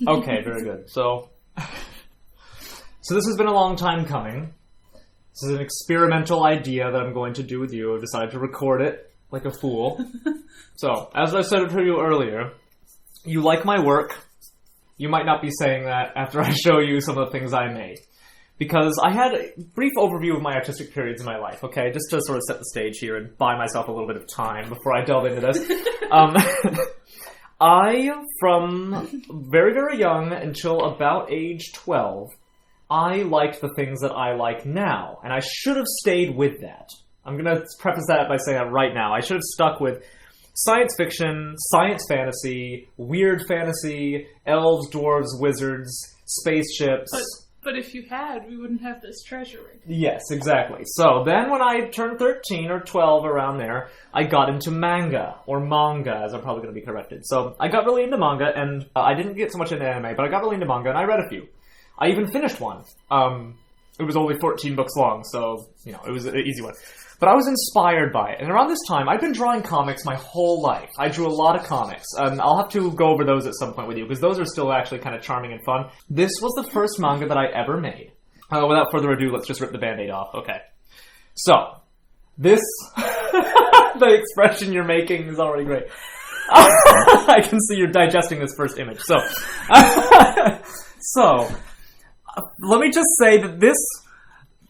Okay, very good. So this has been a long time coming. This is an experimental idea that I'm going to do with you. I've decided to record it like a fool. So, as I said to you earlier, you like my work. You might not be saying that after I show you some of the things I made. Because I had a brief overview of my artistic periods in my life, okay? Just to sort of set the stage here and buy myself a little bit of time before I delve into this. From very, very young until about age 12, I liked the things that I like now. And I should have stayed with that. I'm going to preface that by saying that right now. I should have stuck with science fiction, science fantasy, weird fantasy, elves, dwarves, wizards, spaceships. But if you had, we wouldn't have this treasury. Yes, exactly. So then when I turned 13 or 12, around there, I got into manga, or manga, as I'm probably going to be corrected. So I got really into manga, and I didn't get so much into anime, but I got really into manga, and I read a few. I even finished one. It was only 14 books long, so, you know, it was an easy one. But I was inspired by it. And around this time, I'd been drawing comics my whole life. I drew a lot of comics. I'll have to go over those at some point with you, because those are still actually kind of charming and fun. This was the first manga that I ever made. Without further ado, let's just rip the Band-Aid off. Okay. So, this... the expression you're making is already great. I can see you're digesting this first image. So, let me just say that this...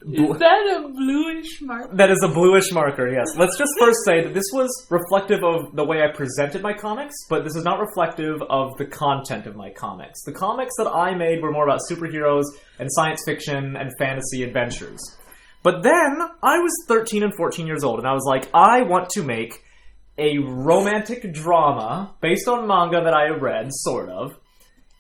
Is that a bluish marker? That is a bluish marker, yes. Let's just first say that this was reflective of the way I presented my comics, but this is not reflective of the content of my comics. The comics that I made were more about superheroes and science fiction and fantasy adventures. But then, I was 13 and 14 years old, and I was like, I want to make a romantic drama based on manga that I read, sort of,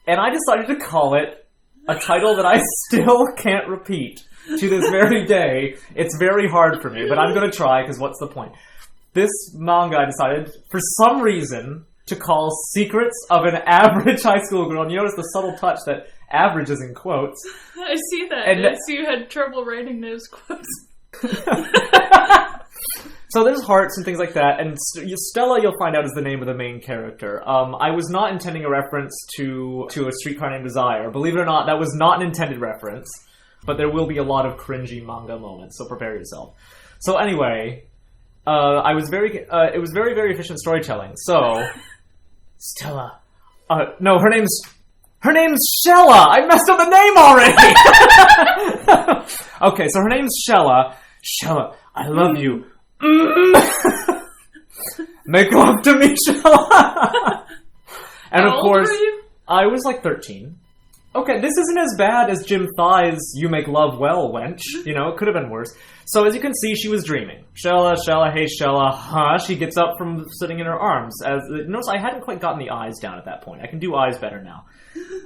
and I decided to call it a title that I still can't repeat. To this very day, it's very hard for me, but I'm going to try, because what's the point? This manga I decided, for some reason, to call Secrets of an Average High School Girl. And you notice the subtle touch that average is in quotes. I see that. And I see you had trouble writing those quotes. So there's hearts and things like that, and Stella, you'll find out, is the name of the main character. I was not intending a reference to A Streetcar Named Desire. Believe it or not, that was not an intended reference. But there will be a lot of cringy manga moments, so prepare yourself. So anyway, it was very, very efficient storytelling. So, Stella. No, her name's Shella! I messed up the name already! Okay, so her name's Shella. Shella, I love you. Make love to me, Shella! And How of course, old were you? I was like 13. Okay, this isn't as bad as Jim Thai's You Make Love Well, wench. You know, it could have been worse. So as you can see, she was dreaming. Shella, Shella, hey Shella, huh? She gets up from sitting in her arms. Notice I hadn't quite gotten the eyes down at that point. I can do eyes better now.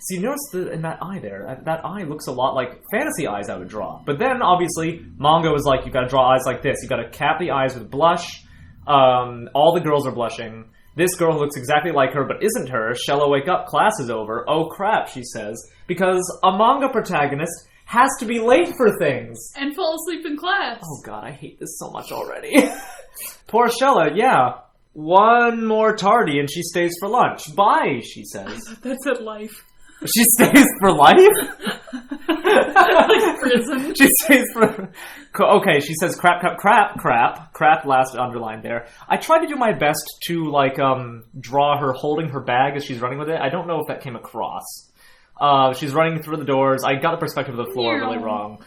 See, notice in that eye there, that eye looks a lot like fantasy eyes I would draw. But then, obviously, manga was like, you gotta draw eyes like this. You gotta cap the eyes with blush. All the girls are blushing. This girl looks exactly like her, but isn't her. Shella, wake up, class is over. Oh crap, she says. Because a manga protagonist has to be late for things. And fall asleep in class. Oh god, I hate this so much already. Poor Shella, yeah. One more tardy and she stays for lunch. Bye, she says. That's at life. She stays for life? Like prison. She stays for... Okay, she says crap, last underlined there. I tried to do my best to, like, draw her holding her bag as she's running with it. I don't know if that came across. She's running through the doors. I got the perspective of the floor really wrong.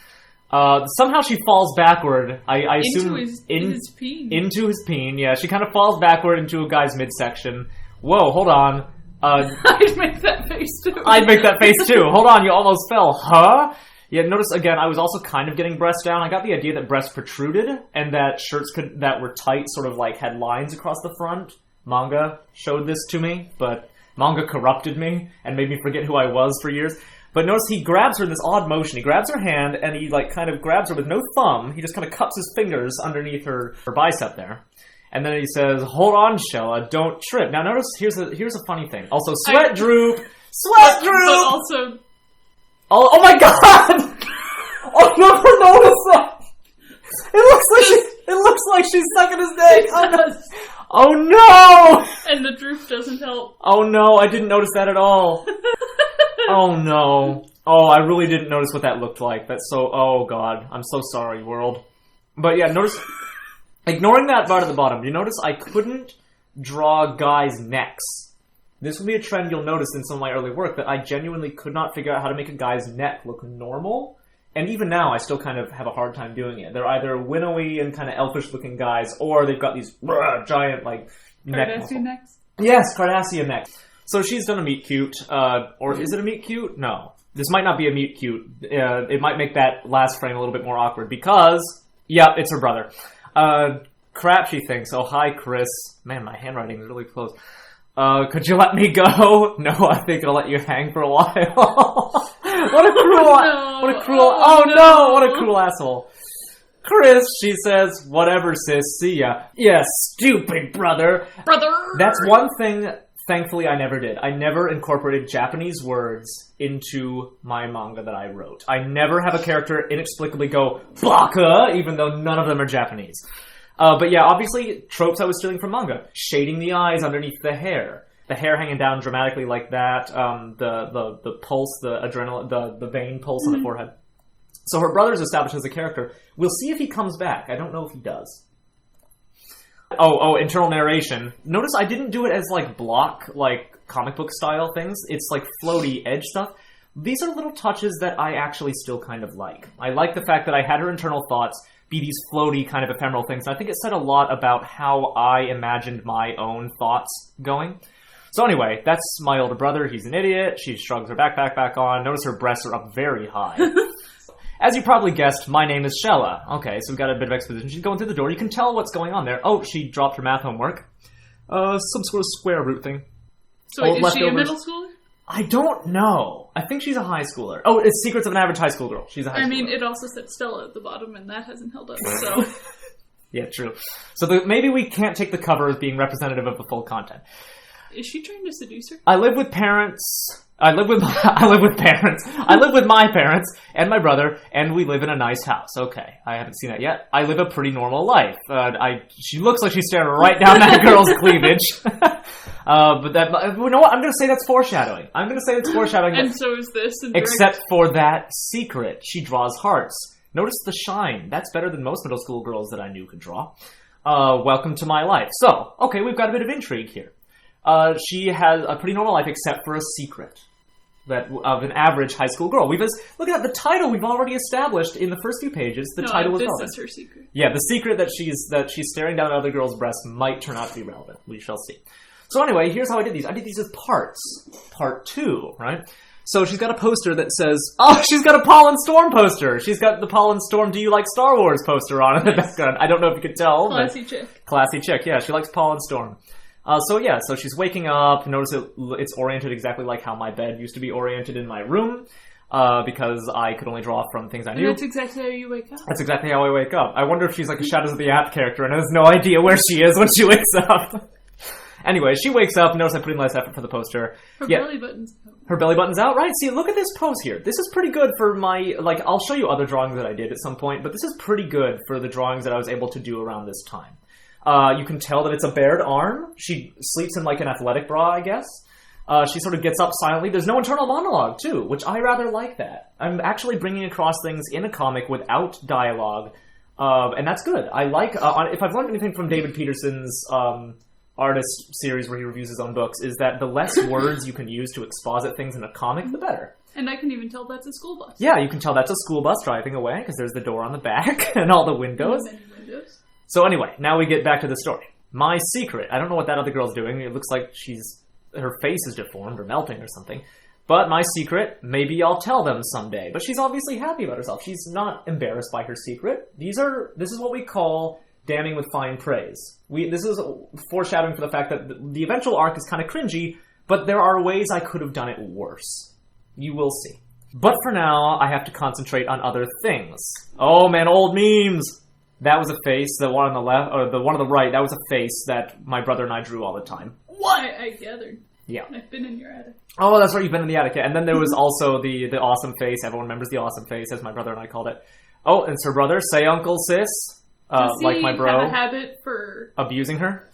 Somehow she falls backward. I assume... Into his peen. Into his peen, yeah. She kind of falls backward into a guy's midsection. Whoa, hold on. I'd make that face too. I'd make that face too. Hold on, you almost fell. Huh? Yeah, notice again, I was also kind of getting breasts down. I got the idea that breasts protruded and that shirts that were tight sort of like had lines across the front. Manga showed this to me, but manga corrupted me and made me forget who I was for years. But notice he grabs her in this odd motion. He grabs her hand and he like kind of grabs her with no thumb. He just kind of cups his fingers underneath her bicep there. And then he says, hold on, Shella, don't trip. Now notice, here's a funny thing. Also, sweat droop! Sweat droop! But also... Oh my god! I never noticed that! It looks like she's sucking his dick! Oh no! And the droop doesn't help. Oh no, I didn't notice that at all. Oh no. Oh, I really didn't notice what that looked like. That's so... Oh god. I'm so sorry, world. But yeah, notice... Ignoring that bar at the bottom, you notice I couldn't draw guys' necks. This will be a trend you'll notice in some of my early work, that I genuinely could not figure out how to make a guy's neck look normal. And even now, I still kind of have a hard time doing it. They're either winnowy and kind of elfish-looking guys, or they've got these giant, like, neck muscles. necks? Yes, Cardassian neck. So she's done a meet-cute. Or is it a meet-cute? No. This might not be a meet-cute. It might make that last frame a little bit more awkward, because... Yeah, it's her brother. Crap, she thinks. Oh, hi, Chris. Man, my handwriting is really close. Could you let me go? No, I think I'll let you hang for a while. What a cruel, what a cruel asshole. Chris, she says, whatever, sis, see ya. Yeah, stupid brother. That's one thing, thankfully, I never did. I never incorporated Japanese words into my manga that I wrote. I never have a character inexplicably go, baka, even though none of them are Japanese. But yeah, obviously, tropes I was stealing from manga. Shading the eyes underneath the hair. The hair hanging down dramatically like that. The pulse, the adrenaline, the vein pulse on the forehead. So her brother's established as a character. We'll see if he comes back. I don't know if he does. Oh, internal narration. Notice I didn't do it as, like, block, like, comic book style things. It's, like, floaty edge stuff. These are little touches that I actually still kind of like. I like the fact that I had her internal thoughts be these floaty kind of ephemeral things. And I think it said a lot about how I imagined my own thoughts going. So anyway, that's my older brother. He's an idiot. She shrugs her backpack back on. Notice her breasts are up very high. As you probably guessed, my name is Shella. Okay, so we've got a bit of exposition. She's going through the door. You can tell what's going on there. Oh, she dropped her math homework. Some sort of square root thing. So wait, is she a middle schooler? I don't know. I think she's a high schooler. Oh, it's Secrets of an Average High School Girl. She's a high schooler. I mean, it also said Stella at the bottom, and that hasn't held up, so... Yeah, true. So maybe we can't take the cover as being representative of the full content. Is she trying to seduce her? I live with parents. I live with parents. I live with my parents and my brother, and we live in a nice house. Okay, I haven't seen that yet. I live a pretty normal life. She looks like she's staring right down that girl's cleavage. But that, you know what? I'm going to say that's foreshadowing. And so is this. Except for that secret. She draws hearts. Notice the shine. That's better than most middle school girls that I knew could draw. Welcome to my life. So, okay, we've got a bit of intrigue here. She has a pretty normal life except for a secret of an average high school girl. Look at that, the title we've already established in the first few pages. The title is relevant. This is her secret. Yeah, the secret that she's staring down at other girls' breasts might turn out to be relevant. We shall see. So anyway, here's how I did these. I did these as parts. Part 2, right? So she's got a poster that says, oh, she's got a Paul and Storm poster. She's got the Paul and Storm Do You Like Star Wars poster on in the background. I don't know if you could tell. Classy chick. Classy chick, yeah. She likes Paul and Storm. So she's waking up. Notice it's oriented exactly like how my bed used to be oriented in my room, because I could only draw from things I knew. And that's exactly how you wake up. That's exactly how I wake up. I wonder if she's like a Shadows of the App character and has no idea where she is when she wakes up. Anyway, she wakes up. Notice I put in less effort for the poster. Belly button's out. Her belly button's out, right? See, look at this pose here. This is pretty good for my, I'll show you other drawings that I did at some point, but this is pretty good for the drawings that I was able to do around this time. You can tell that it's a bared arm. She sleeps in like an athletic bra, I guess. She sort of gets up silently. There's no internal monologue, too, which I rather like that. I'm actually bringing across things in a comic without dialogue, and that's good. I like, if I've learned anything from David Peterson's artist series where he reviews his own books, is that the less words you can use to exposit things in a comic, the better. And I can even tell that's a school bus. Yeah, you can tell that's a school bus driving away, because there's the door on the back and all the windows. And many windows. So anyway, now we get back to the story. My secret. I don't know what that other girl's doing. It looks like her face is deformed or melting or something. But my secret, maybe I'll tell them someday. But she's obviously happy about herself. She's not embarrassed by her secret. This is what we call damning with fine praise. This is foreshadowing for the fact that the eventual arc is kind of cringy, but there are ways I could have done it worse. You will see. But for now, I have to concentrate on other things. Oh man, old memes! That was a face, the one on the left, or the one on the right, that was a face that my brother and I drew all the time. What? I gathered. Yeah. I've been in your attic. Oh, that's right, you've been in the attic. And then there was also the awesome face. Everyone remembers the awesome face, as my brother and I called it. Oh, and it's her brother. Say Uncle Sis. Like my bro. Have a habit for abusing her?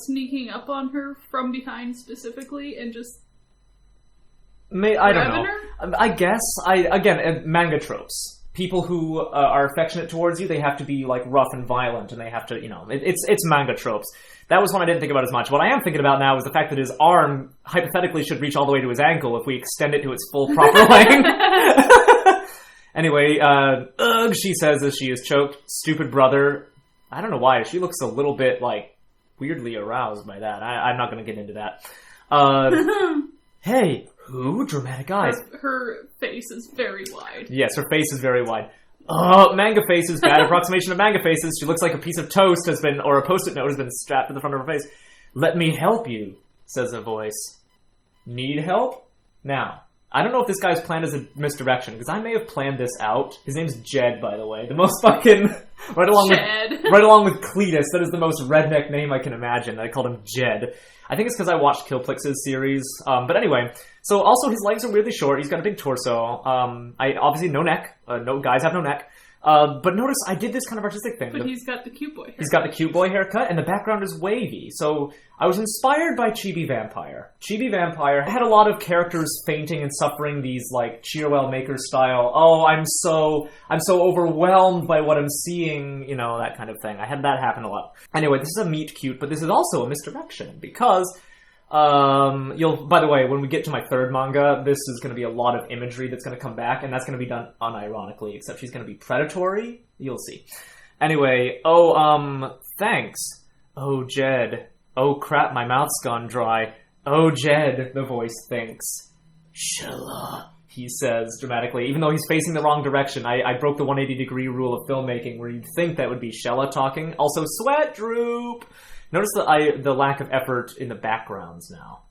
Sneaking up on her from behind specifically and just I don't know. her? I guess. Again, manga tropes. People who are affectionate towards you, they have to be like rough and violent, and they have to, it's manga tropes. That was one I didn't think about as much. What I am thinking about now is the fact that his arm hypothetically should reach all the way to his ankle if we extend it to its full proper length. Anyway, ugh, she says as she is choked. Stupid brother. I don't know why. She looks a little bit, like, weirdly aroused by that. I'm not going to get into that. Hey, who? Dramatic eyes. Her face is very wide. Yes, her face is very wide. Oh, manga faces. Bad approximation of manga faces. She looks like a piece of toast or a post-it note has been strapped to the front of her face. Let me help you, says a voice. Need help? Now, I don't know if this guy's planned as a misdirection, because I may have planned this out. His name's Jed, by the way. The most fucking... right along with Cletus. That is the most redneck name I can imagine. I called him Jed. I think it's because I watched Killplix's series. But anyway, so also his legs are weirdly short. He's got a big torso. Obviously no neck. No guys have no neck. But notice I did this kind of artistic thing. But he's got the cute boy haircut. He's got the cute boy haircut, and the background is wavy. So I was inspired by Chibi Vampire. Chibi Vampire had a lot of characters fainting and suffering these, like, Chirwell Maker style, oh, I'm so overwhelmed by what I'm seeing, that kind of thing. I had that happen a lot. Anyway, this is a meet cute, but this is also a misdirection, because... by the way, when we get to my third manga, this is going to be a lot of imagery that's going to come back, and that's going to be done unironically, except she's going to be predatory. You'll see. Anyway, thanks. Oh, Jed. Oh, crap, my mouth's gone dry. Oh, Jed, the voice thinks. Shella, he says dramatically, even though he's facing the wrong direction. I broke the 180-degree rule of filmmaking, where you'd think that would be Shella talking. Also, sweat droop. Notice the lack of effort in the backgrounds now.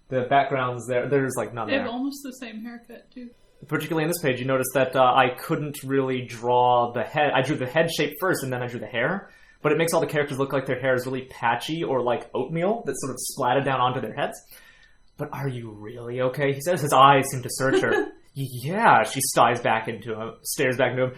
The backgrounds there's like none there. They have almost the same haircut too. Particularly in this page, you notice that I couldn't really draw the head. I drew the head shape first, and then I drew the hair. But it makes all the characters look like their hair is really patchy or like oatmeal that's sort of splatted down onto their heads. But are you really okay? He says his eyes seem to search her. Yeah, she stares back into him.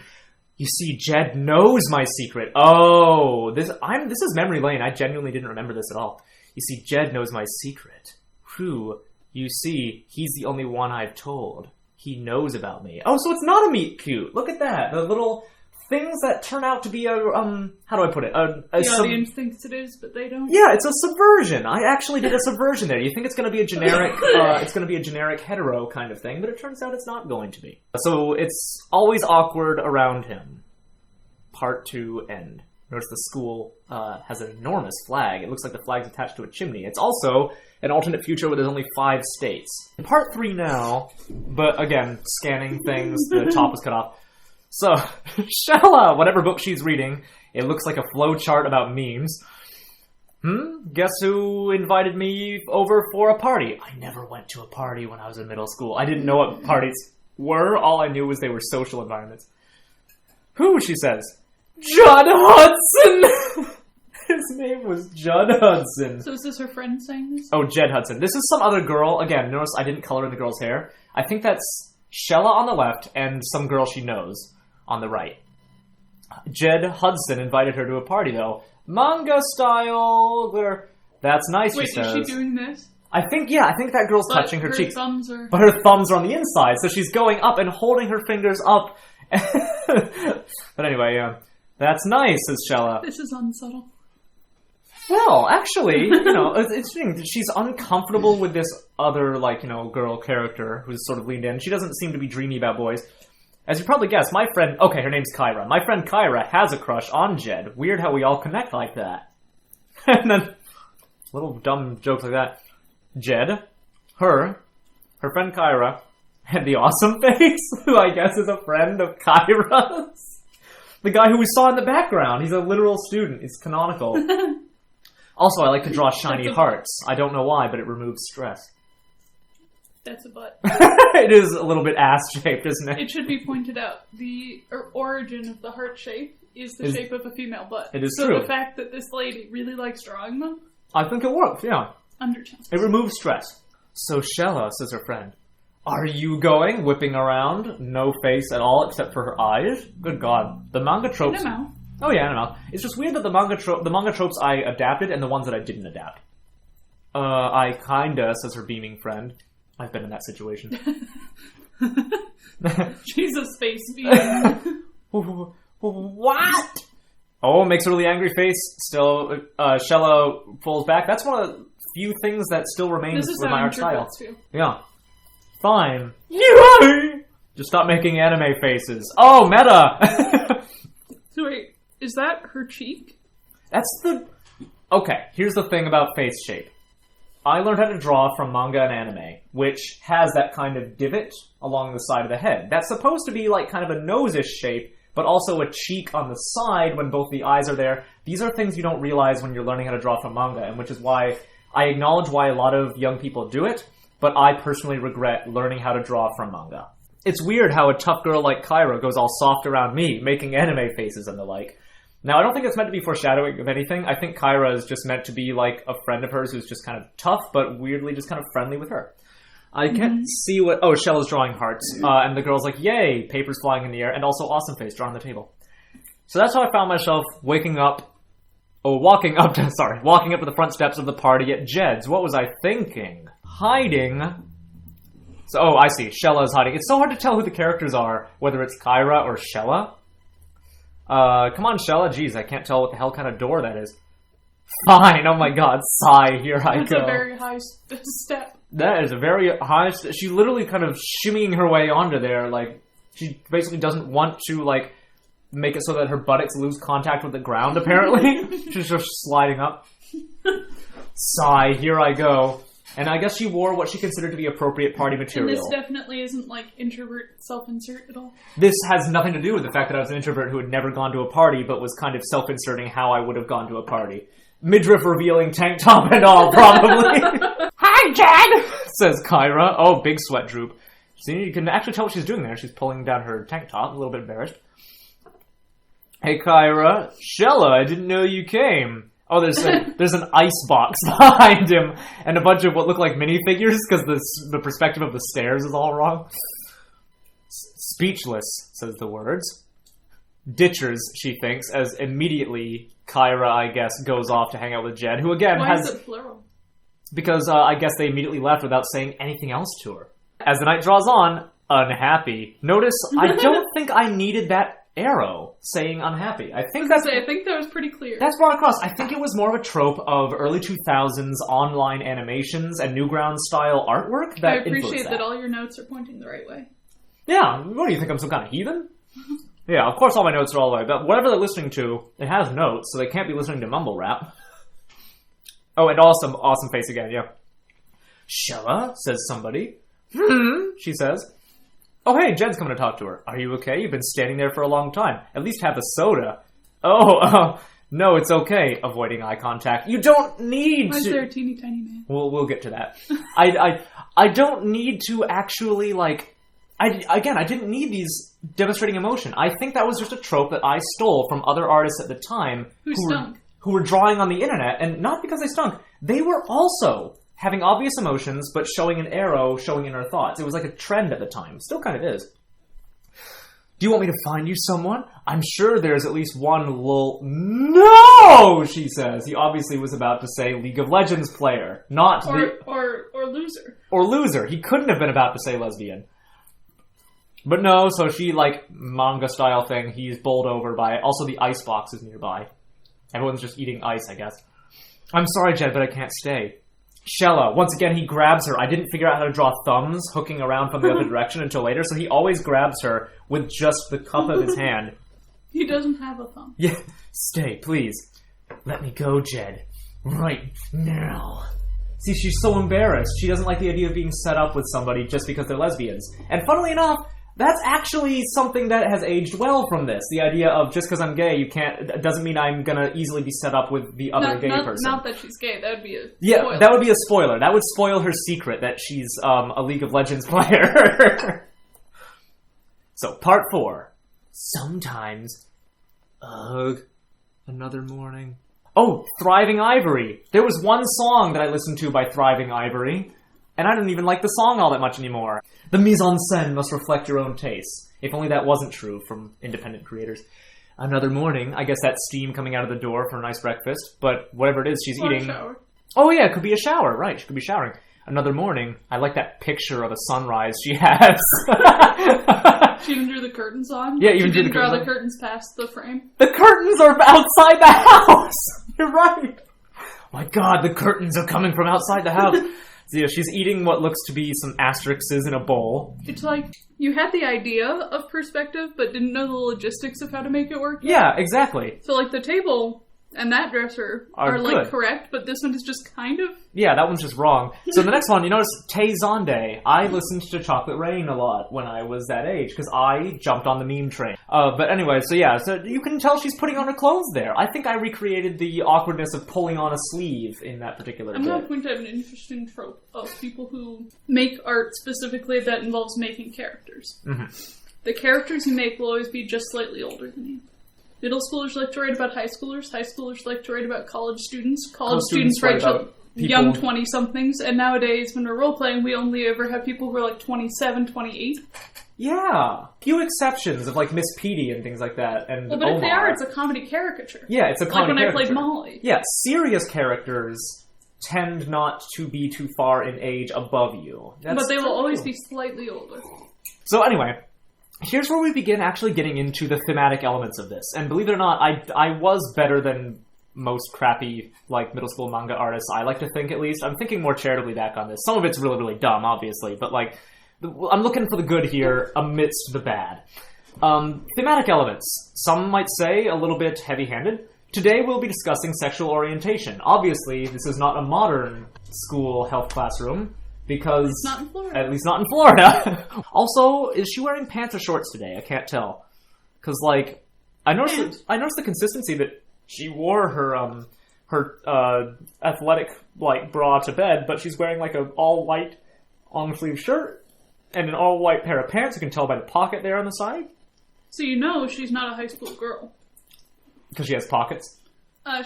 You see, Jed knows my secret. Oh, this is memory lane. I genuinely didn't remember this at all. You see, Jed knows my secret. Whew. You see, he's the only one I've told. He knows about me. Oh, so it's not a meet cute. Look at that. The little things that turn out to be how do I put it? The audience thinks it is, but they don't. Yeah, it's a subversion. I actually did a subversion there. You think it's going to be a generic, hetero kind of thing, but it turns out it's not going to be. So it's always awkward around him. Part 2 end. Notice the school has an enormous flag. It looks like the flag's attached to a chimney. It's also an alternate future where there's only 5 states. In part 3 now, but again, scanning things, the top was cut off. So, Shella, whatever book she's reading, it looks like a flowchart about memes. Guess who invited me over for a party? I never went to a party when I was in middle school. I didn't know what parties were. All I knew was they were social environments. Who, she says. Judd Hudson! His name was Judd Hudson. So is this her friend saying this? Oh, Jed Hudson. This is some other girl. Again, notice I didn't color in the girl's hair. I think that's Shella on the left and some girl she knows on the right. Jed Hudson invited her to a party, though. Manga style. That's nice, Wait, she says. is she doing this? I think that girl's touching her cheeks. Thumbs are... But her thumbs are on the inside, so she's going up and holding her fingers up. But anyway, that's nice, says Shella. This is unsubtle. Well, actually, it's interesting. She's uncomfortable with this other, girl character who's sort of leaned in. She doesn't seem to be dreamy about boys. As you probably guessed, my friend... Okay, her name's Kyra. My friend Kyra has a crush on Jed. Weird how we all connect like that. And then, little dumb jokes like that. Jed, her friend Kyra, and the awesome face, who I guess is a friend of Kyra's. The guy who we saw in the background. He's a literal student. He's canonical. Also, I like to draw shiny hearts. I don't know why, but it removes stress. That's a butt. It is a little bit ass-shaped, isn't it? It should be pointed out. The origin of the heart shape is the shape of a female butt. It is so true. So the fact that this lady really likes drawing them... I think it works, yeah. Undertones. It removes stress. So Shella, says her friend, are you going? Whipping around, no face at all except for her eyes? Good God. The manga tropes... And a mouth. Oh yeah, and a mouth. It's just weird that the manga tropes I adapted and the ones that I didn't adapt. I kinda, says her beaming friend. I've been in that situation. Jesus, face being. What? Oh, makes a really angry face. Still, Shella pulls back. That's one of the few things that still remains with my art style. Feel. Yeah. Fine. Just stop making anime faces. Oh, meta! So wait, is that her cheek? That's the... Okay, here's the thing about face shape. I learned how to draw from manga and anime, which has that kind of divot along the side of the head. That's supposed to be like kind of a nose-ish shape, but also a cheek on the side when both the eyes are there. These are things you don't realize when you're learning how to draw from manga, and which is why I acknowledge why a lot of young people do it, but I personally regret learning how to draw from manga. It's weird how a tough girl like Kyra goes all soft around me, making anime faces and the like. Now, I don't think it's meant to be foreshadowing of anything. I think Kyra is just meant to be like a friend of hers who's just kind of tough, but weirdly just kind of friendly with her. I can't see what... Oh, Shella's drawing hearts. And the girl's like, yay, papers flying in the air, and also awesome face drawn on the table. So that's how I found myself walking up to the front steps of the party at Jed's. What was I thinking? Hiding... So, oh, I see. Shella is hiding. It's so hard to tell who the characters are, whether it's Kyra or Shella. Come on, Shella. Jeez, I can't tell what the hell kind of door that is. Fine. Oh my god. Sigh. Here I go. That's a very high step. That is a very high step. She's literally kind of shimmying her way onto there. Like, she basically doesn't want to, like, make it so that her buttocks lose contact with the ground, apparently. She's just sliding up. Sigh. Here I go. And I guess she wore what she considered to be appropriate party material. And this definitely isn't, like, introvert self-insert at all. This has nothing to do with the fact that I was an introvert who had never gone to a party, but was kind of self-inserting how I would have gone to a party. Midriff revealing tank top and all, probably. Hi, Jed! Says Kyra. Oh, big sweat droop. See, you can actually tell what she's doing there. She's pulling down her tank top, a little bit embarrassed. Hey, Kyra. Shella, I didn't know you came. Oh, there's an ice box behind him, and a bunch of what look like minifigures, because the perspective of the stairs is all wrong. Speechless, says the words. Ditchers, she thinks, as immediately Kyra, I guess, goes off to hang out with Jed, who again Why is it plural? Because I guess they immediately left without saying anything else to her. As the night draws on, unhappy. Notice, I don't think I needed that arrow saying unhappy. I think that was pretty clear. That's brought across. I think it was more of a trope of early 2000s online animations and Newgrounds style artwork that I appreciate that all your notes are pointing the right way. Yeah, what do you think, I'm some kind of heathen? Yeah, of course all my notes are all the way, but whatever they're listening to, it has notes, so they can't be listening to mumble rap. Oh, and awesome face again, yeah. Shella, says somebody. She says. Oh, hey, Jed's coming to talk to her. Are you okay? You've been standing there for a long time. At least have a soda. Oh, no, it's okay. Avoiding eye contact. You don't need Why to... is there a teeny tiny man? We'll get to that. I don't need to actually, like... I didn't need these demonstrating emotion. I think that was just a trope that I stole from other artists at the time who were drawing on the internet, and not because they stunk. They were also having obvious emotions, but showing an arrow, showing inner thoughts. It was like a trend at the time. Still kind of is. Do you want me to find you someone? I'm sure there's at least one No, she says. He obviously was about to say League of Legends player, not or loser. Or loser. He couldn't have been about to say lesbian. But no, so she, like, manga style thing, he's bowled over by it. Also, the ice box is nearby. Everyone's just eating ice, I guess. I'm sorry, Jed, but I can't stay. Shella, once again, he grabs her. I didn't figure out how to draw thumbs hooking around from the other direction until later, so he always grabs her with just the cup of his hand. He doesn't have a thumb. Yeah, stay, please. Let me go, Jed. Right now. See, she's so embarrassed. She doesn't like the idea of being set up with somebody just because they're lesbians. And funnily enough, that's actually something that has aged well from this. The idea of just because I'm gay, doesn't mean I'm gonna easily be set up with the other gay person. Not that she's gay, that would be a spoiler. Yeah, that would be a spoiler. That would spoil her secret that she's a League of Legends player. So, part 4. Sometimes. Ugh. Another morning. Oh, Thriving Ivory. There was one song that I listened to by Thriving Ivory, and I didn't even like the song all that much anymore. The mise-en-scène must reflect your own tastes. If only that wasn't true from independent creators. Another morning, I guess that's steam coming out of the door for a nice breakfast, but whatever it is she's eating... Or a shower. Oh yeah, it could be a shower, right, she could be showering. Another morning, I like that picture of a sunrise she has. She even drew the curtains on. Yeah, she even drew didn't the draw curtains the curtains past the frame. The curtains are outside the house! You're right! My god, the curtains are coming from outside the house. So yeah, she's eating what looks to be some asterisks in a bowl. It's like, you had the idea of perspective, but didn't know the logistics of how to make it work. Yeah, exactly. So, like, the table and that dresser are like, correct, but this one is just kind of... Yeah, that one's just wrong. So the next one, you notice Tay Zonde. I listened to Chocolate Rain a lot when I was that age, because I jumped on the meme train. But anyway, so yeah, so you can tell she's putting on her clothes there. I think I recreated the awkwardness of pulling on a sleeve in that particular I'm going to have an interesting trope of people who make art specifically that involves making characters. Mm-hmm. The characters you make will always be just slightly older than you. Middle schoolers like to write about high schoolers like to write about college students. College students write about young 20-somethings, and nowadays, when we're role-playing, we only ever have people who are like 27, 28. Yeah. Few exceptions of like Miss Petey and things like that. And well, but Omar. if they are, it's a comedy caricature. Yeah, it's a comedy caricature. Like when caricature. I played Molly. Yeah, serious characters tend not to be too far in age above you. But they will always be slightly older. So anyway, here's where we begin actually getting into the thematic elements of this. And believe it or not, I was better than most crappy, like, middle school manga artists, I like to think, at least. I'm thinking more charitably back on this. Some of it's really, really dumb, obviously, but, like, I'm looking for the good here amidst the bad. Thematic elements. Some might say a little bit heavy-handed. Today we'll be discussing sexual orientation. Obviously, this is not a modern school health classroom, because... It's not in Florida. At least not in Florida. Also, is she wearing pants or shorts today? I can't tell. Because, like, I noticed the consistency that she wore her athletic, like, bra to bed, but she's wearing, like, a all-white long-sleeve shirt and an all-white pair of pants. You can tell by the pocket there on the side. So you know she's not a high school girl. Because she has pockets?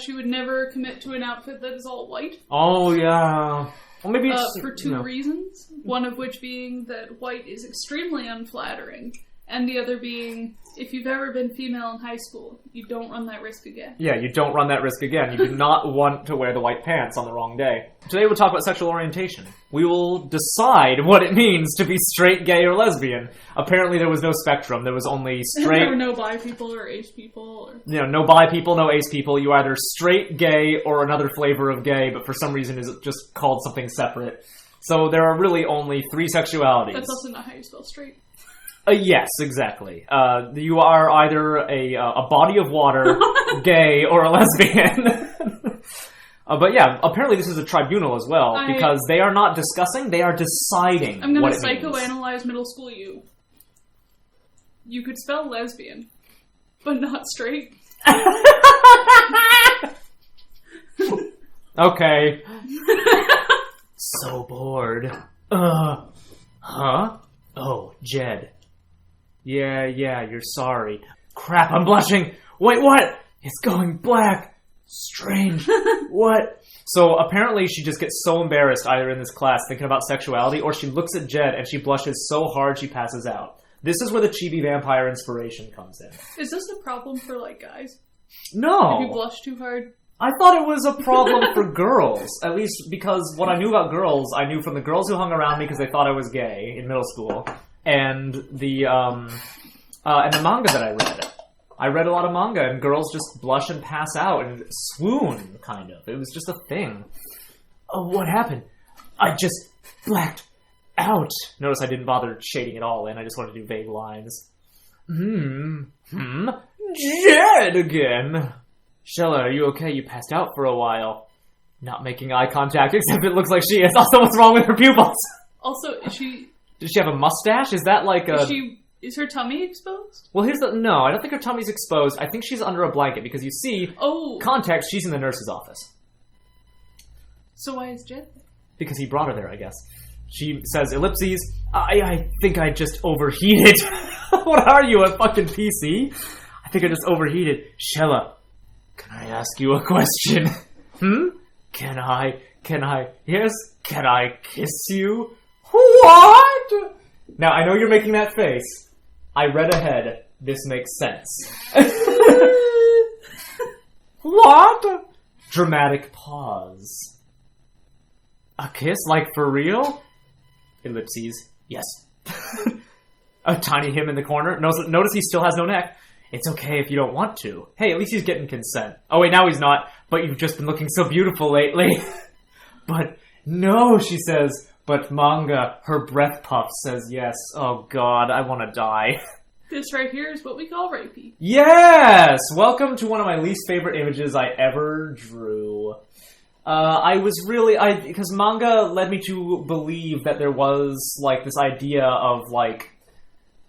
She would never commit to an outfit that is all white. Oh, yeah. Well, maybe it's... for two reasons. One of which being that white is extremely unflattering, and the other being, if you've ever been female in high school, you don't run that risk again. Yeah, you don't run that risk again. You do not want to wear the white pants on the wrong day. Today we'll talk about sexual orientation. We will decide what it means to be straight, gay, or lesbian. Apparently there was no spectrum. There was only straight... There were no bi people or ace people. Or... You know, no bi people, no ace people. You either straight, gay, or another flavor of gay, but for some reason is just called something separate. So there are really only three sexualities. That's also not how you spell straight. Yes, exactly. You are either a body of water, gay, or a lesbian. But yeah, apparently this is a tribunal as well, because they are not discussing, they are deciding I'm what going it to means. psychoanalyze middle school you. You could spell lesbian, but not straight. Okay. So bored. Huh? Oh, Jed. Yeah, you're sorry. Crap, I'm blushing! Wait, what? It's going black! Strange. What? So apparently she just gets so embarrassed either in this class thinking about sexuality, or she looks at Jed and she blushes so hard she passes out. This is where the chibi vampire inspiration comes in. Is this a problem for, like, guys? No! If you blush too hard? I thought it was a problem for girls, at least because what I knew about girls, I knew from the girls who hung around me because they thought I was gay in middle school, and the manga that I read. I read a lot of manga, and girls just blush and pass out and swoon, kind of. It was just a thing. Oh, what happened? I just blacked out. Notice I didn't bother shading it all in, I just wanted to do vague lines. Jed again! Shella, are you okay? You passed out for a while. Not making eye contact, except it looks like she is. Also, what's wrong with her pupils? Also, is she... Does she have a mustache? Is that like a... Is her tummy exposed? Well, here's the... No, I don't think her tummy's exposed. I think she's under a blanket, because you see... Oh. Context, she's in the nurse's office. So why is Jed there? Because he brought her there, I guess. She says, ellipses, I think I just overheated. What are you, a fucking PC? I think I just overheated. Shella, can I ask you a question? Can I, yes, can I kiss you? What? Now, I know you're making that face. I read ahead. This makes sense. What? Dramatic pause. A kiss? Like, for real? Ellipses. Yes. A tiny him in the corner. Notice he still has no neck. It's okay if you don't want to. Hey, at least he's getting consent. Oh wait, now he's not. But you've just been looking so beautiful lately. But no, she says. But Manga, her breath puff, says yes. Oh god, I want to die. This right here is what we call rapey. Yes! Welcome to one of my least favorite images I ever drew. Because Manga led me to believe that there was, like, this idea of, like,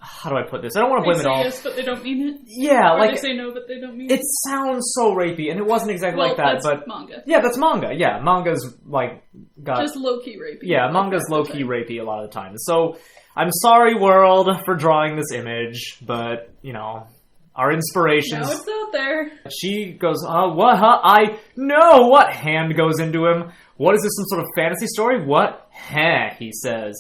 how do I put this? I don't want to blame it all. They say yes, but they don't mean it. Yeah, or like... they say no, but they don't mean it. It sounds so rapey, and it wasn't exactly like that, that's Manga. Yeah, that's Manga. Yeah, Manga's, like, got... Just low-key rapey. Yeah, Manga's low-key rapey a lot of the time. So, I'm sorry, world, for drawing this image, but, you know, our inspirations... Now it's out there. She goes, what, huh? I know! What? Hand goes into him. What is this, some sort of fantasy story? What? Heh, he says.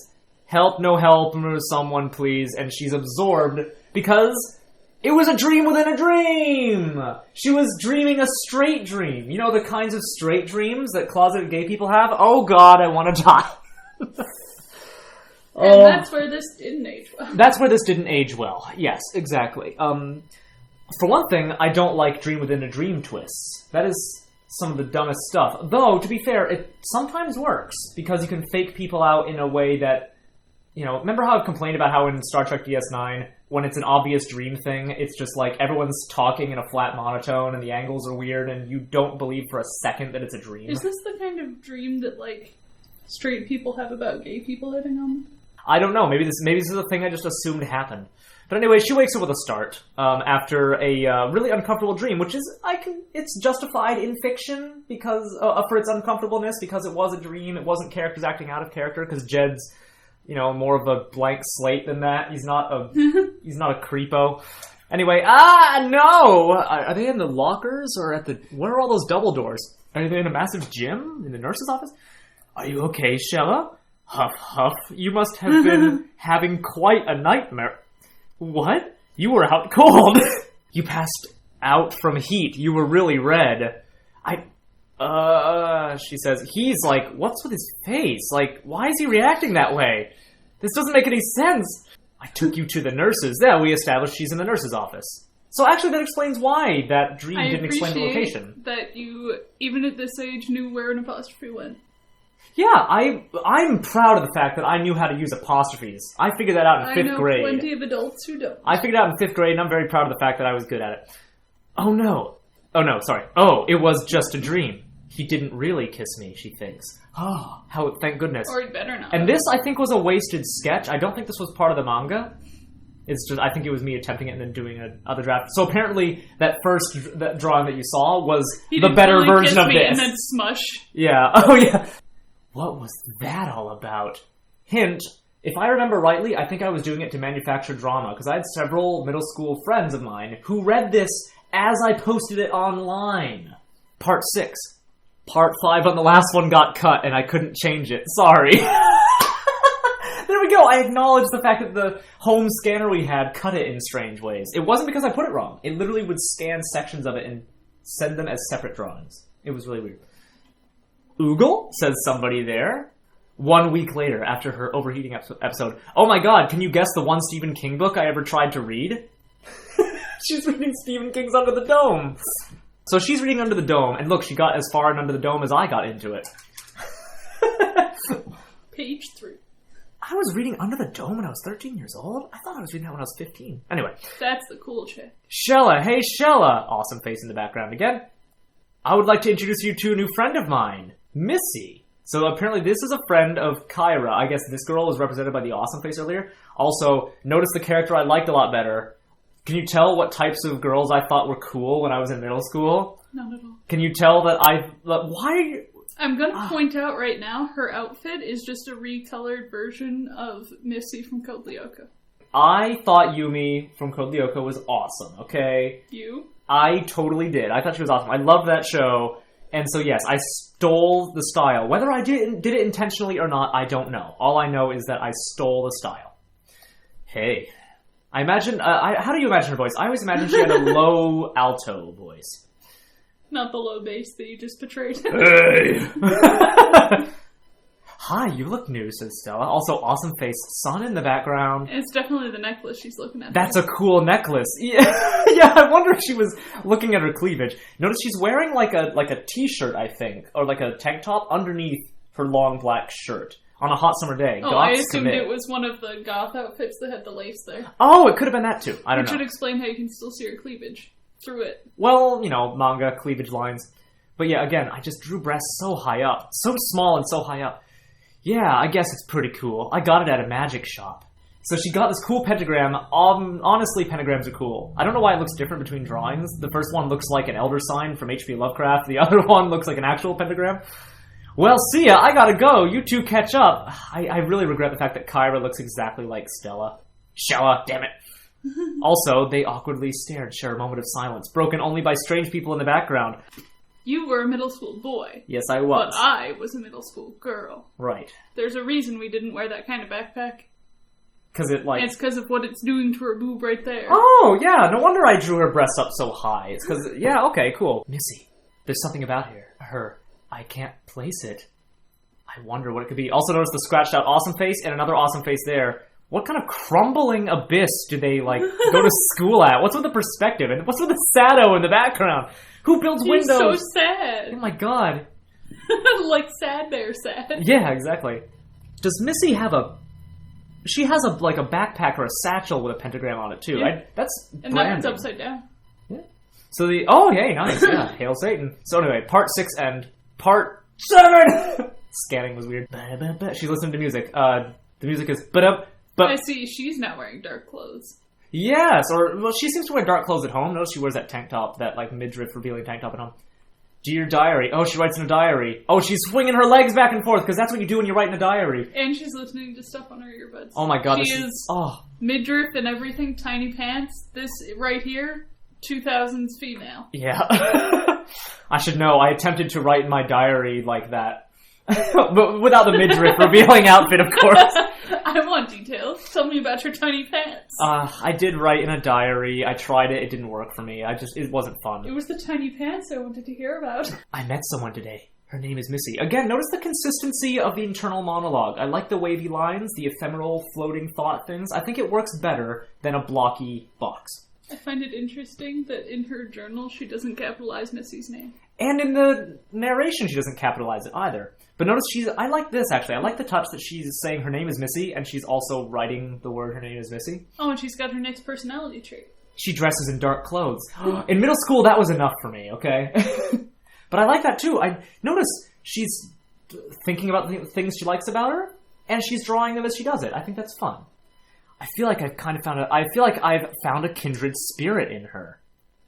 Help, no help, someone please. And she's absorbed because it was a dream within a dream! She was dreaming a straight dream. You know the kinds of straight dreams that closeted gay people have? Oh god, I want to die. And that's where this didn't age well. That's where this didn't age well. Yes, exactly. For one thing, I don't like dream within a dream twists. That is some of the dumbest stuff. Though, to be fair, it sometimes works, because you can fake people out in a way that, you know, remember how I've complained about how in Star Trek DS9, when it's an obvious dream thing, it's just like everyone's talking in a flat monotone and the angles are weird and you don't believe for a second that it's a dream? Is this the kind of dream that, like, straight people have about gay people hitting on them? I don't know. Maybe this is a thing I just assumed happened. But anyway, she wakes up with a start after a really uncomfortable dream, which is, it's justified in fiction because for its uncomfortableness, because it was a dream. It wasn't characters acting out of character, because Jed's, you know, more of a blank slate than that. He's not a creepo. Anyway, no! Are they in the lockers or where are all those double doors? Are they in a massive gym in the nurse's office? Are you okay, Shella? Huff, huff. You must have been having quite a nightmare. What? You were out cold. You passed out from heat. You were really red. She says, he's like, what's with his face? Like, why is he reacting that way? This doesn't make any sense. I took you to the nurses. Yeah, we established she's in the nurse's office. So actually that explains why that dream didn't explain the location. That you, even at this age, knew where an apostrophe went. Yeah, I'm proud of the fact that I knew how to use apostrophes. I figured that out in 5th grade. I know plenty of adults who don't. I figured it out in 5th grade, and I'm very proud of the fact that I was good at it. Oh no, sorry. Oh, it was just a dream. He didn't really kiss me, she thinks. Oh, how, thank goodness. Or he better not. And this, I think, was a wasted sketch. I don't think this was part of the manga. It's just, I think it was me attempting it and then doing another draft. So apparently, that drawing that you saw was the better version of this. And then smush. Yeah. Oh yeah. What was that all about? Hint, if I remember rightly, I think I was doing it to manufacture drama, because I had several middle school friends of mine who read this as I posted it online. Part 6. Part 5 on the last one got cut, and I couldn't change it. Sorry. There we go. I acknowledge the fact that the home scanner we had cut it in strange ways. It wasn't because I put it wrong. It literally would scan sections of it and send them as separate drawings. It was really weird. Oogle, says somebody there. 1 week later, after her overheating episode. Oh my god, can you guess the one Stephen King book I ever tried to read? She's reading Stephen King's Under the Dome. So she's reading Under the Dome, and look, she got as far in Under the Dome as I got into it. Page 3. I was reading Under the Dome when I was 13 years old? I thought I was reading that when I was 15. Anyway. That's the cool chick. Shella, hey Shella! Awesome face in the background again. I would like to introduce you to a new friend of mine, Missy. So apparently this is a friend of Kyra. I guess this girl was represented by the awesome face earlier. Also, notice the character I liked a lot better. Can you tell what types of girls I thought were cool when I was in middle school? Not at all. Can you tell that why? I'm going to point out right now, her outfit is just a recolored version of Missy from Code Lyoko. I thought Yumi from Code Lyoko was awesome, okay? You? I totally did. I thought she was awesome. I loved that show. And so, yes, I stole the style. Whether I did it intentionally or not, I don't know. All I know is that I stole the style. Hey. I imagine... how do you imagine her voice? I always imagine she had a low alto voice. Not the low bass that you just portrayed. Hey! Hi, you look new, says Stella. Also, awesome face, sun in the background. It's definitely the necklace she's looking at. That's a cool necklace. Yeah, yeah. I wonder if she was looking at her cleavage. Notice she's wearing like a t-shirt, I think, or like a tank top underneath her long black shirt on a hot summer day. Oh, Goths I assumed commit. it was one of the goth outfits that had the lace there. Oh, it could have been that too. I don't Which know. would explain how you can still see her cleavage through it. Well, you know, manga cleavage lines. But yeah, again, I just drew breasts so high up, so small and so high up. Yeah, I guess it's pretty cool. I got it at a magic shop. So she got this cool pentagram. Honestly, pentagrams are cool. I don't know why it looks different between drawings. The first one looks like an elder sign from H.P. Lovecraft. The other one looks like an actual pentagram. Well, see ya. I gotta go. You two catch up. I really regret the fact that Kyra looks exactly like Stella. Shella, damn it. Also, they awkwardly stared, share a moment of silence, broken only by strange people in the background. You were a middle school boy. Yes, I was. But I was a middle school girl. Right. There's a reason we didn't wear that kind of backpack. Because it, like... It's because of what it's doing to her boob right there. Oh, yeah, no wonder I drew her breasts up so high. It's because... Yeah, okay, cool. Missy, there's something about her. I can't place it. I wonder what it could be. Also notice the scratched out awesome face and another awesome face there. What kind of crumbling abyss do they, like, go to school at? What's with the perspective? And what's with the Sado in the background? Who builds He's windows? so sad. Oh my god. Like sad bear sad. Yeah, exactly. Does Missy have a... She has a like a backpack or a satchel with a pentagram on it, too. Yeah. That's And branding. that's upside down. Yeah. So the... Oh, yay, nice. Yeah, hail Satan. So anyway, part 6 and part 7! Scanning was weird. She's listening to music. The music is... But I see she's not wearing dark clothes. Yes, or... Well, she seems to wear dark clothes at home. Notice she wears that tank top, that like midriff revealing tank top at home. Dear diary. Oh, she writes in a diary. Oh, she's swinging her legs back and forth, because that's what you do when you write in a diary. And she's listening to stuff on her earbuds. Oh my god, she this is oh. midriff and everything, tiny pants. This right here, 2000s female. Yeah. I should know. I attempted to write in my diary like that. But without the midriff revealing outfit, of course. I want details. Tell me about your tiny pants. I did write in a diary. I tried it. It didn't work for me. It wasn't fun. It was the tiny pants I wanted to hear about. I met someone today. Her name is Missy. Again, notice the consistency of the internal monologue. I like the wavy lines, the ephemeral floating thought things. I think it works better than a blocky box. I find it interesting that in her journal she doesn't capitalize Missy's name. And in the narration she doesn't capitalize it either. But notice I like this actually. I like the touch that she's saying her name is Missy and she's also writing the word her name is Missy. Oh, and she's got her next personality trait. She dresses in dark clothes. In middle school that was enough for me, okay? But I like that too. I notice she's thinking about the things she likes about her and she's drawing them as she does it. I think that's fun. I feel like I've found a kindred spirit in her.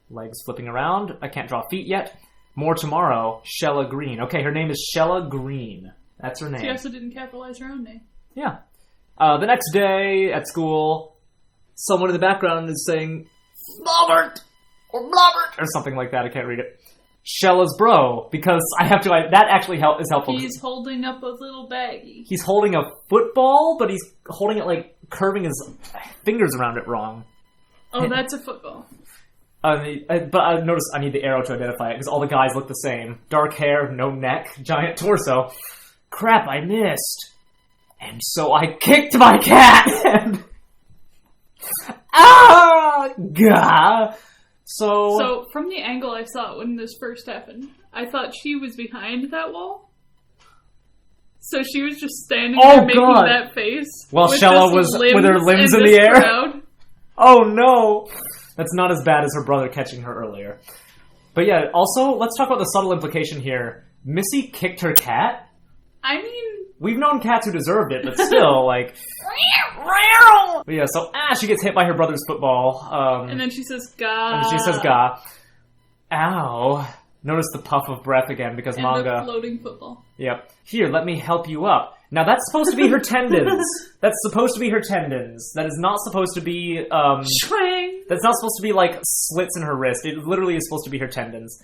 Legs flipping around. I can't draw feet yet. More tomorrow. Shella Green. Okay, her name is Shella Green. That's her name. She also didn't capitalize her own name. Yeah. The next day at school, someone in the background is saying Blobbert or Blobbert or something like that. I can't read it. Shella's bro, because I have to. That actually is helpful. He's holding up a little baggie. He's holding a football, but he's holding it like curving his fingers around it wrong. Oh, that's a football. But I notice I need the arrow to identify it, because all the guys look the same. Dark hair, no neck, giant torso. Crap, I missed. And so I kicked my cat, and... Gah! So, from the angle I saw when this first happened, I thought she was behind that wall. So she was just standing there making that face. While Shella was with her limbs in the air? Crowd. Oh no! That's not as bad as her brother catching her earlier. But yeah, also, let's talk about the subtle implication here. Missy kicked her cat? I mean... We've known cats who deserved it, but still, like... But yeah, so, she gets hit by her brother's football. And then she says, "Gah." And she says, "Gah." Ow. Notice the puff of breath again, because and manga... the floating football. Yep. Here, let me help you up. Now, that's supposed to be her tendons. That's supposed to be her tendons. That is not supposed to be, Schwang. That's not supposed to be, like, slits in her wrist. It literally is supposed to be her tendons.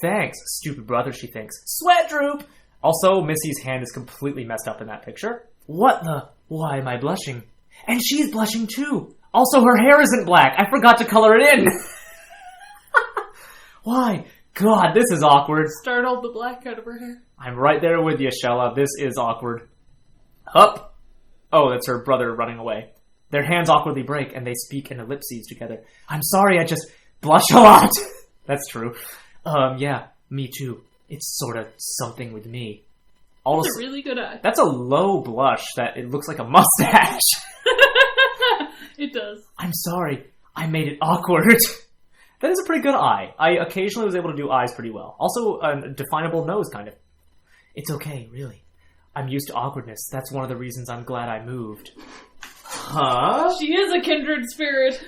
Thanks, stupid brother, she thinks. Sweat droop! Also, Missy's hand is completely messed up in that picture. What the... Why am I blushing? And she's blushing too! Also, her hair isn't black! I forgot to color it in! Why? God, this is awkward. Startled the black out of her hair. I'm right there with you, Shella. This is awkward. Up! Oh, that's her brother running away. Their hands awkwardly break, and they speak in ellipses together. I'm sorry, I just blush a lot. That's true. Yeah, me too. It's sort of something with me. That's a really good eye. That's a low blush that it looks like a mustache. It does. I'm sorry, I made it awkward. That is a pretty good eye. I occasionally was able to do eyes pretty well. Also, a definable nose, kind of. It's okay, really. I'm used to awkwardness. That's one of the reasons I'm glad I moved. Huh? She is a kindred spirit,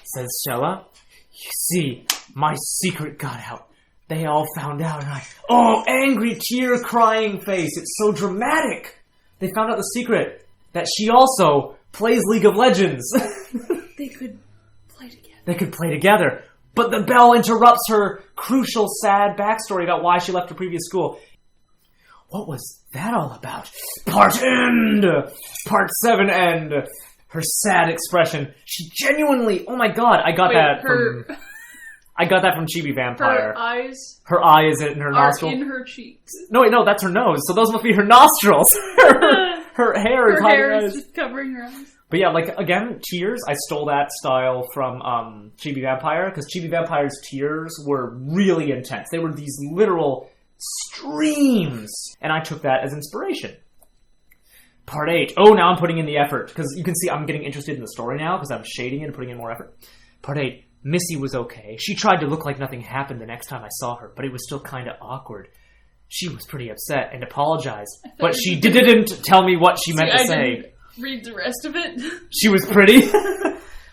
says Shella. You see, my secret got out. They all found out, and oh, angry, tear-crying face. It's so dramatic. They found out the secret, that she also plays League of Legends. They could play together. They could play together. But the bell interrupts her crucial, sad backstory about why she left her previous school. What was that all about? Part end! Part 7 end! Her sad expression. She genuinely... Oh my god, I got that from Chibi Vampire. Her eyes in her nostril. In her cheeks. No, wait, no, that's her nose. So those must be her nostrils. her hair is just covering her eyes. But yeah, like, again, tears, I stole that style from Chibi Vampire, because Chibi Vampire's tears were really intense. They were these literal streams, and I took that as inspiration. Part 8. Oh, now I'm putting in the effort, because you can see I'm getting interested in the story now, because I'm shading it and putting in more effort. Part 8. Missy was okay. She tried to look like nothing happened the next time I saw her, but it was still kind of awkward. She was pretty upset and apologized, but she didn't tell me what she meant to say. Read the rest of it. She was pretty.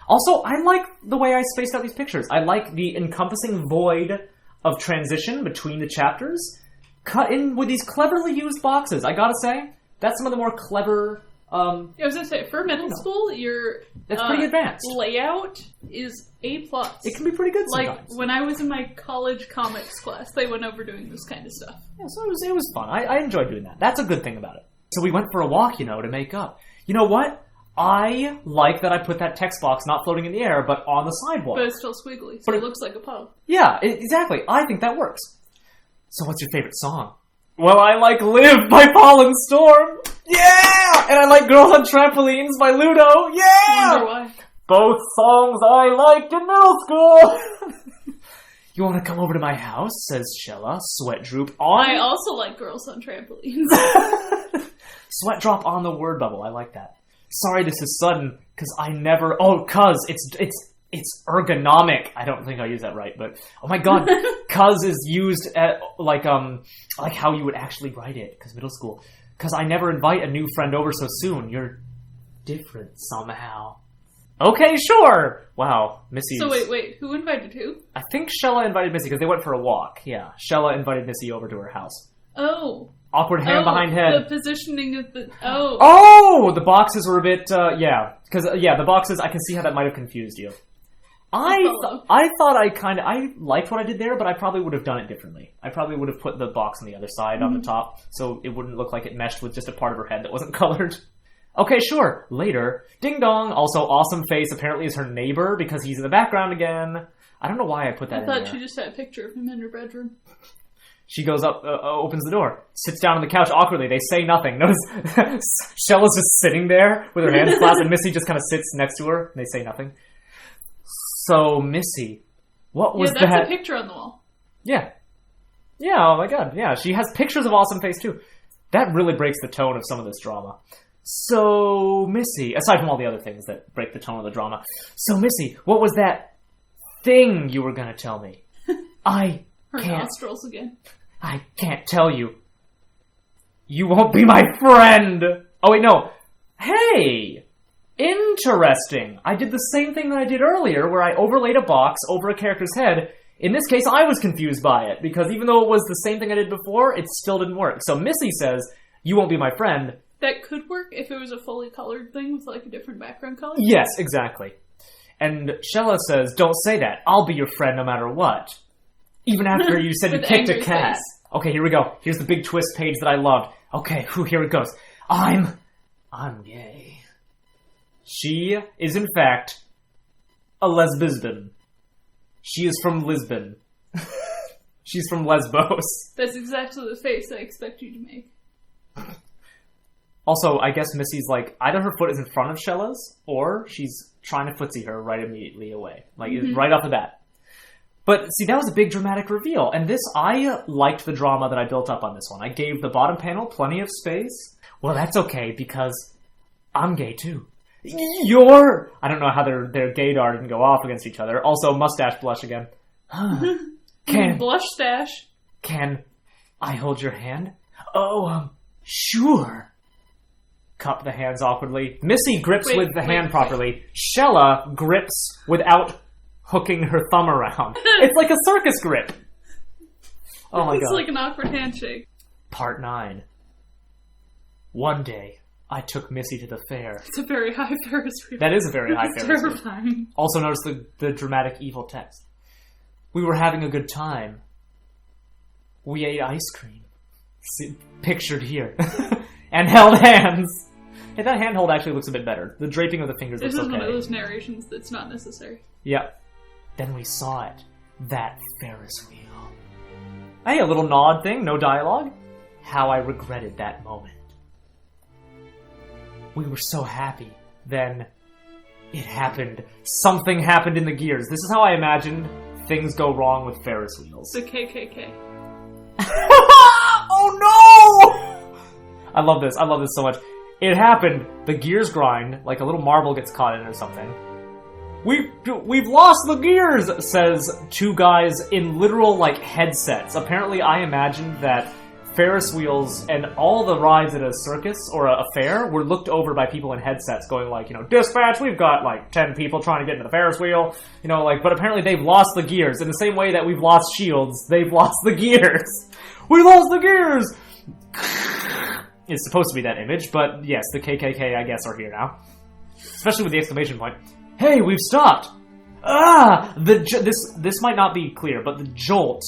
Also, I like the way I spaced out these pictures. I like the encompassing void of transition between the chapters, cut in with these cleverly used boxes. I gotta say, that's some of the more clever... I was gonna say, for middle school, your that's pretty advanced. Layout is A+. It can be pretty good sometimes. Like, when I was in my college comics class, they went over doing this kind of stuff. Yeah, so it was fun. I enjoyed doing that. That's a good thing about it. So we went for a walk, to make up. You know what? I like that I put that text box not floating in the air, but on the sidewalk. But it's still squiggly, so it looks like a puddle. Yeah, exactly. I think that works. So what's your favorite song? Well, I like Live by Fallen Storm. Yeah! And I like Girls on Trampolines by Ludo. Yeah! Wonder why. Both songs I liked in middle school. You want to come over to my house? Says Shella, sweat droop on... I also like Girls on Trampolines. Sweat drop on the word bubble. I like that. Sorry this is sudden, because I never... Oh, cuz, it's ergonomic. I don't think I used that right, but... Oh my god, cuz is used at, like how you would actually write it, because middle school. Because I never invite a new friend over so soon. You're different somehow. Okay, sure! Wow, Missy's... So wait, who invited who? I think Shella invited Missy, because they went for a walk. Yeah, Shella invited Missy over to her house. Oh. Awkward hand behind head. The positioning of the... Oh! Oh! The boxes were a bit, yeah. Because, the boxes, I can see how that might have confused you. I thought I liked what I did there, but I probably would have done it differently. I probably would have put the box on the other side on the top, so it wouldn't look like it meshed with just a part of her head that wasn't colored. Okay, sure. Later. Ding dong. Also, Awesome Face apparently is her neighbor because he's in the background again. I don't know why I put that in there. I thought she just had a picture of him in her bedroom. She goes up, opens the door, sits down on the couch awkwardly. They say nothing. Notice Shella's just sitting there with her hands clasped, and Missy just kind of sits next to her, and they say nothing. So, Missy, what was that? Yeah, that's a picture on the wall. Yeah. Yeah, oh my god, yeah. She has pictures of Awesome Face, too. That really breaks the tone of some of this drama. So, Missy, aside from all the other things that break the tone of the drama. So, Missy, what was that thing you were gonna tell me? Her nostrils again. I can't tell you. You won't be my friend! Oh, wait, no. Hey! Interesting. I did the same thing that I did earlier, where I overlaid a box over a character's head. In this case, I was confused by it, because even though it was the same thing I did before, it still didn't work. So Missy says, you won't be my friend. That could work if it was a fully colored thing with, like, a different background color? Yes, exactly. And Shella says, don't say that. I'll be your friend no matter what. Even after you said you kicked a cat. Face. Okay, here we go. Here's the big twist page that I loved. Okay, here it goes. I'm gay. She is, in fact, a lesbisbon. She is from Lisbon. She's from Lesbos. That's exactly the face I expect you to make. Also, I guess Missy's like, either her foot is in front of Shella's, or she's trying to footsie her right immediately away. Like, right off the bat. But, see, that was a big dramatic reveal. And this, I liked the drama that I built up on this one. I gave the bottom panel plenty of space. Well, that's okay, because I'm gay, too. You're... I don't know how their gaydar didn't go off against each other. Also, mustache blush again. Blush stash. Can I hold your hand? Oh, sure. Cup the hands awkwardly. Missy grips with the hand properly. Shella grips without hooking her thumb around. It's like a circus grip. Oh my god. It's like an awkward handshake. Part 9. One day, I took Missy to the fair. It's a very high Ferris wheel. That is a very high Ferris wheel. Terrifying. Also notice the dramatic evil text. We were having a good time. We ate ice cream. See, pictured here. And held hands. Hey, that handhold actually looks a bit better. The draping of the fingers looks okay. This is one of those narrations that's not necessary. Yeah. Then we saw it. That Ferris wheel. Hey, a little nod thing, no dialogue. How I regretted that moment. We were so happy. Then it happened. Something happened in the gears. This is how I imagined things go wrong with Ferris wheels. The KKK. Oh no! I love this. I love this so much. It happened. The gears grind, like a little marble gets caught in it or something. We've lost the gears, says two guys in literal, like, headsets. Apparently, I imagined that Ferris wheels and all the rides at a circus or a fair were looked over by people in headsets going like, dispatch, we've got, like, 10 people trying to get into the Ferris wheel. But apparently they've lost the gears. In the same way that we've lost shields, they've lost the gears. We lost the gears! It's supposed to be that image, but yes, the KKK, I guess, are here now. Especially with the exclamation point. Hey, we've stopped! This might not be clear, but the jolt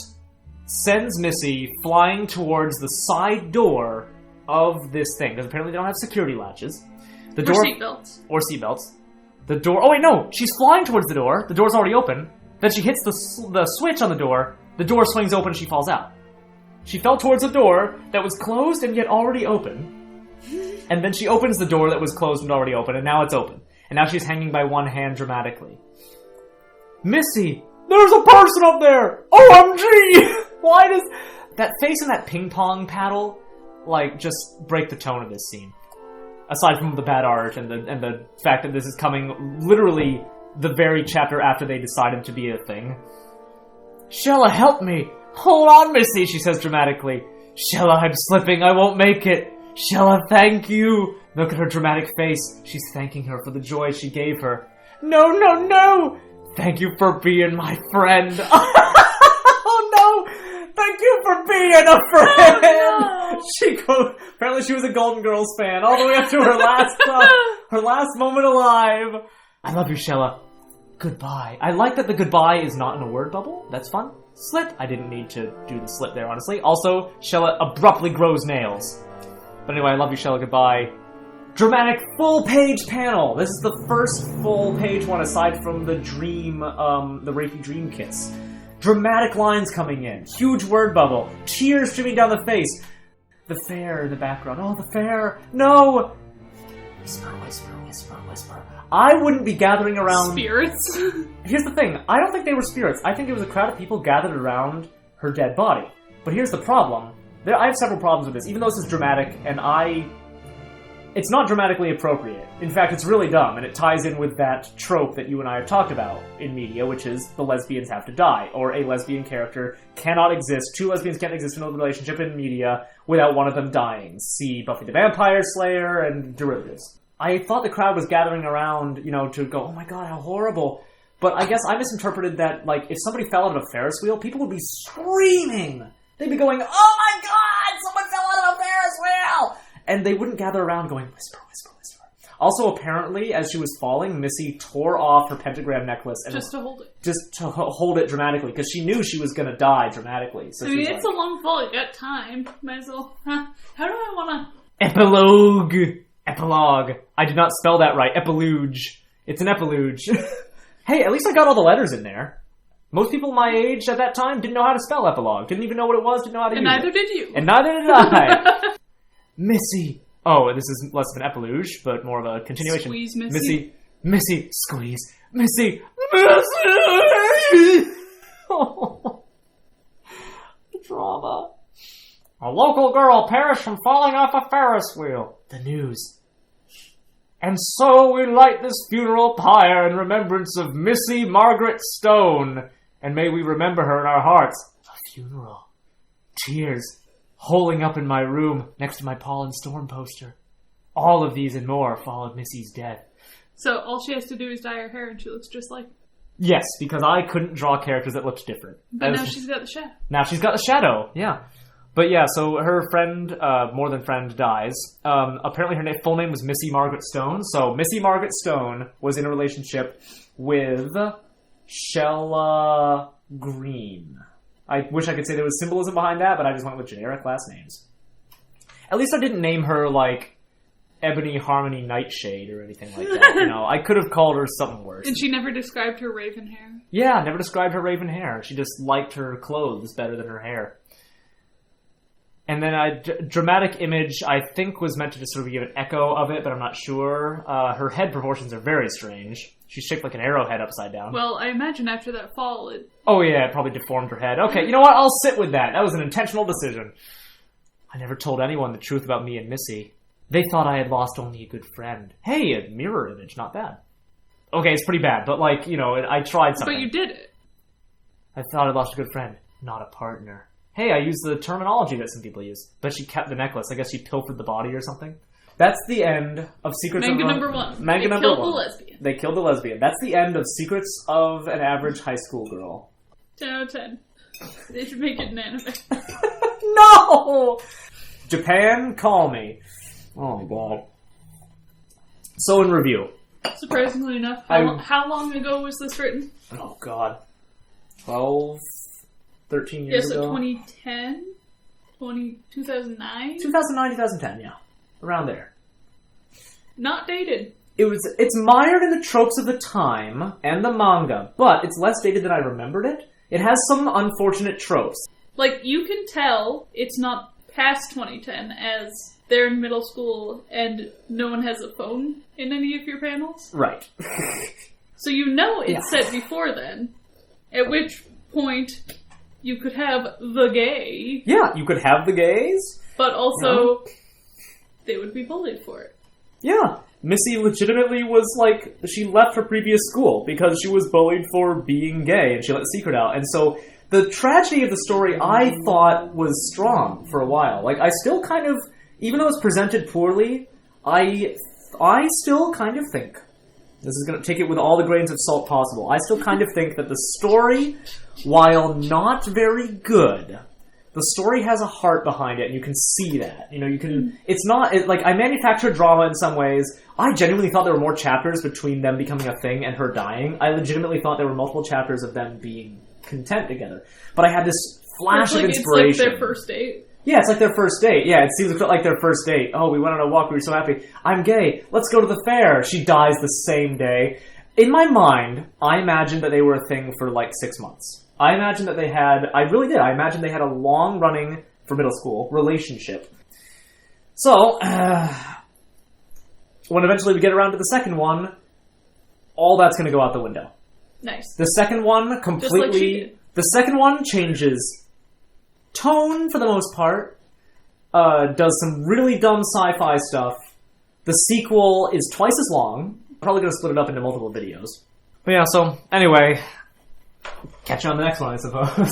sends Missy flying towards the side door of this thing. Because apparently they don't have security latches. Or seatbelts. Or seatbelts. The door... Oh wait, no! She's flying towards the door. The door's already open. Then she hits the switch on the door swings open and she falls out. She fell towards a door that was closed and yet already open. And then she opens the door that was closed and already open, and now it's open. And now she's hanging by one hand dramatically. Missy! There's a person up there! OMG! Why does that face and that ping pong paddle, just break the tone of this scene? Aside from the bad art and the fact that this is coming literally the very chapter after they decided to be a thing. Shella, help me! Hold on, Missy, she says dramatically. Shella, I'm slipping, I won't make it. Shella, thank you. Look at her dramatic face. She's thanking her for the joy she gave her. No, no, no! Thank you for being my friend. Oh no! Thank you for being a friend! Oh, no. Apparently she was a Golden Girls fan, all the way up to her last moment alive. I love you, Shella. Goodbye. I like that the goodbye is not in a word bubble. That's fun. Slip. I didn't need to do the slip there, honestly. Also, Shella abruptly grows nails. But anyway, I love you, Shella. Goodbye. Dramatic full-page panel. This is the first full-page one aside from the dream, the Reiki Dream Kiss. Dramatic lines coming in. Huge word bubble. Tears streaming down the face. The fair in the background. Oh, the fair. No! Whisper, whisper, whisper, whisper. I wouldn't be gathering around... Spirits? Here's the thing. I don't think they were spirits. I think it was a crowd of people gathered around her dead body. But here's the problem. I have several problems with this. Even though this is dramatic, and it's not dramatically appropriate. In fact, it's really dumb, and it ties in with that trope that you and I have talked about in media, which is the lesbians have to die, or a lesbian character cannot exist. Two lesbians can't exist in a relationship in media without one of them dying. See Buffy the Vampire Slayer and derivatives. I thought the crowd was gathering around, to go, oh my god, how horrible. But I guess I misinterpreted that, if somebody fell out of a Ferris wheel, people would be screaming. They'd be going, oh my god, someone fell out of a Ferris wheel! And they wouldn't gather around going, whisper, whisper, whisper. Also, apparently, as she was falling, Missy tore off her pentagram necklace. And just to hold it. Just to hold it dramatically, because she knew she was going to die dramatically. So it's a long fall, you got time. Might as well. How do I want to... Epilogue. Epilogue. I did not spell that right. Epilogue. It's an epilogue. Hey, at least I got all the letters in there. Most people my age at that time didn't know how to spell epilogue. Didn't even know what it was, didn't know how to use it. And neither did you. And neither did I. Missy, Oh, this is less of an epilogue, but more of a continuation. Squeeze Missy. Missy, squeeze. Missy, Missy! Oh. Drama. A local girl perished from falling off a Ferris wheel. The news. And so we light this funeral pyre in remembrance of Missy Margaret Stone. And may we remember her in our hearts. A funeral. Tears holing up in my room next to my Paul and Storm poster. All of these and more followed Missy's death. So all she has to do is dye her hair and she looks just like... Yes, because I couldn't draw characters that looked different. But now she's got the shadow. Now she's got the shadow, yeah. But yeah, so her friend, more than friend, dies. Apparently her full name was Missy Margaret Stone. So Missy Margaret Stone was in a relationship with Shella Green. I wish I could say there was symbolism behind that, but I just went with generic last names. At least I didn't name her, like, Ebony Harmony Nightshade or anything like that. You know, I could have called her something worse. And she never described her raven hair. Yeah, never described her raven hair. She just liked her clothes better than her hair. And then a dramatic image, I think, was meant to just sort of give an echo of it, but I'm not sure. Her head proportions are very strange. She's shaped like an arrowhead upside down. Well, I imagine after that fall, it... Oh yeah, it probably deformed her head. Okay, you know what? I'll sit with that. That was an intentional decision. I never told anyone the truth about me and Missy. They thought I had lost only a good friend. Hey, a mirror image, not bad. Okay, it's pretty bad, but like, you know, I tried something. But you did it. I thought I lost a good friend, not a partner. Hey, I used the terminology that some people use. But she kept the necklace. I guess she pilfered the body or something. That's the end of Secrets Manga of... number one. Manga number one. They killed the lesbian. They killed the lesbian. That's the end of Secrets of an Average High School Girl. 10 out of 10. They should make it an anime. No! Japan, call me. Oh, my God. So, in review. Surprisingly enough, how long ago was this written? Oh, God. 12, 13 years ago? Yeah, so 2010? 2009? 2009, 2010, yeah. Around there. Not dated. It's mired in the tropes of the time and the manga, but it's less dated than I remembered it. It has some unfortunate tropes. Like, you can tell it's not past 2010 as they're in middle school and no one has a phone in any of your panels. Right. So you know it's set before then, at which point you could have the gay. Yeah, you could have the gays. But also, they would be bullied for it. Yeah. Missy legitimately was like, she left her previous school because she was bullied for being gay and she let the secret out. And so the tragedy of the story I thought was strong for a while. Like, I still kind of, even though it's presented poorly, I still kind of think, this is going to take it with all the grains of salt possible, I still kind of think that the story, while not very good, the story has a heart behind it, and you can see that. You know, you can... It's not... I manufactured drama in some ways. I genuinely thought there were more chapters between them becoming a thing and her dying. I legitimately thought there were multiple chapters of them being content together. But I had this flash of inspiration. It's like their first date. Yeah, it's like their first date. Yeah, it seems like their first date. Oh, we went on a walk, we were so happy. I'm gay. Let's go to the fair. She dies the same day. In my mind, I imagined that they were a thing for like 6 months. I imagined that they had... I really did. I imagined they had a long-running, for middle school, relationship. So, when eventually we get around to the second one, all that's going to go out the window. Nice. The second one completely... Just like she did. The second one changes tone for the most part, does some really dumb sci-fi stuff. The sequel is twice as long. Probably going to split it up into multiple videos. But yeah, so, anyway... Catch you on the next one, I suppose.